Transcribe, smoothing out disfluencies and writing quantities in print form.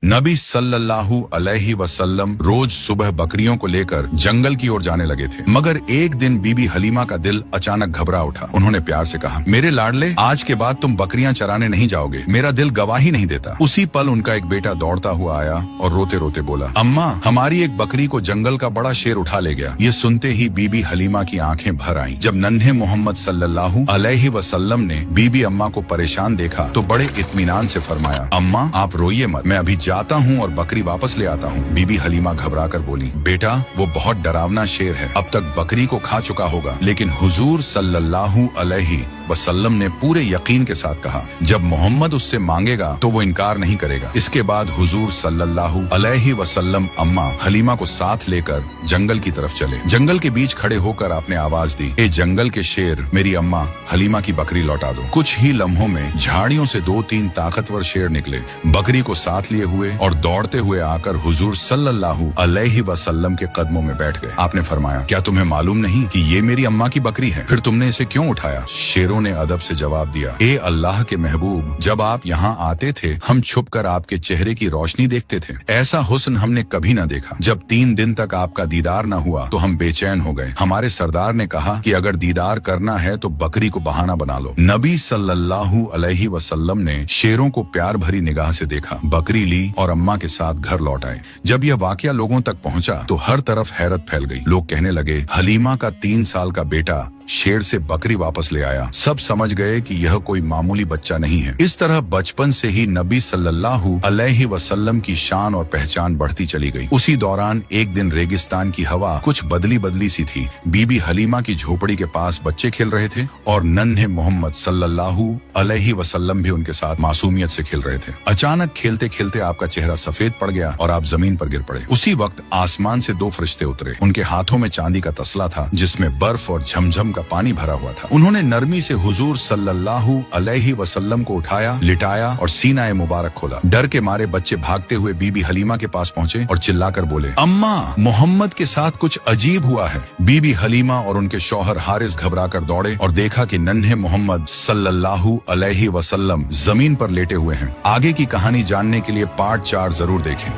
नबी सल्लल्लाहु अलैहि वसल्लम रोज सुबह बकरियों को लेकर जंगल की ओर जाने लगे थे, मगर एक दिन बीबी हलीमा का दिल अचानक घबरा उठा। उन्होंने प्यार से कहा, मेरे लाडले, आज के बाद तुम बकरियां चराने नहीं जाओगे, मेरा दिल गवाही नहीं देता। उसी पल उनका एक बेटा दौड़ता हुआ आया और रोते रोते बोला, अम्मा, हमारी एक बकरी को जंगल का बड़ा शेर उठा ले गया। ये सुनते ही बीबी हलीमा की आंखें भर आईं। जब नन्हे मोहम्मद सल्लल्लाहु अलैहि वसल्लम ने बीबी अम्मा को परेशान देखा तो बड़े इत्मीनान से फरमाया, अम्मा, आप रोइए मत, मैं अभी जाता हूँ और बकरी वापस ले आता हूँ। बीबी हलीमा घबराकर बोली, बेटा, वो बहुत डरावना शेर है, अब तक बकरी को खा चुका होगा। लेकिन हुजूर सल्लल्लाहु अलैहि वसल्लम ने पूरे यकीन के साथ कहा, जब मोहम्मद उससे मांगेगा तो वो इनकार नहीं करेगा। इसके बाद हुजूर सल्लल्लाहु अलैहि वसल्लम अम्मा हलीमा को साथ लेकर जंगल की तरफ चले। जंगल के बीच खड़े होकर आपने आवाज दी, ए जंगल के शेर, मेरी अम्मा हलीमा की बकरी लौटा दो। कुछ ही लम्हों में झाड़ियों से 2-3 ताकतवर शेर निकले, बकरी को साथ लिए हुए और दौड़ते हुए आकर हुजूर सल्लल्लाहु अलैहि वसल्लम के कदमों में बैठ गए। आपने फरमाया, क्या तुम्हें मालूम नहीं कि ये मेरी अम्मा की बकरी है? फिर तुमने इसे क्यों उठाया? शेरों ने अदब से जवाब दिया, ए अल्लाह के महबूब, जब आप यहाँ आते थे हम छुपकर आपके चेहरे की रोशनी देखते थे। ऐसा हुस्न हमने कभी न देखा। जब 3 दिन तक आपका दीदार न हुआ तो हम बेचैन हो गए। हमारे सरदार ने कहा कि अगर दीदार करना है तो बकरी को बहाना बना लो। नबी सल्लल्लाहु अलैहि वसल्लम ने शेरों को प्यार भरी निगाह से देखा, बकरी ली और अम्मा के साथ घर लौट आए। जब यह वाकया लोगों तक पहुंचा तो हर तरफ हैरत फैल गई। लोग कहने लगे, हलीमा का 3 साल का बेटा शेर से बकरी वापस ले आया। सब समझ गए कि यह कोई मामूली बच्चा नहीं है। इस तरह बचपन से ही नबी सल्लल्लाहु अलैहि वसल्लम की शान और पहचान बढ़ती चली गई। उसी दौरान एक दिन रेगिस्तान की हवा कुछ बदली बदली सी थी। बीबी हलीमा की झोपड़ी के पास बच्चे खेल रहे थे और नन्हे मोहम्मद सल्लल्लाहु अलैहि वसल्लम भी उनके साथ मासूमियत से खेल रहे थे। अचानक खेलते खेलते आपका चेहरा सफेद पड़ गया और आप जमीन पर गिर पड़े। उसी वक्त आसमान से 2 फरिश्ते उतरे। उनके हाथों में चांदी का तसला था जिसमें बर्फ और झमझम का पानी भरा हुआ था। उन्होंने नरमी से हुजूर सल्लल्लाहु अलैहि वसल्लम को उठाया, लिटाया और सीना मुबारक खोला। डर के मारे बच्चे भागते हुए बीबी हलीमा के पास पहुंचे और चिल्लाकर बोले, अम्मा, मोहम्मद के साथ कुछ अजीब हुआ है। बीबी हलीमा और उनके शौहर हारिस घबराकर दौड़े और देखा कि नन्हे मोहम्मद सल्लल्लाहु अलैहि वसल्लम जमीन पर लेटे हुए हैं। आगे की कहानी जानने के लिए पार्ट 4 जरूर देखें।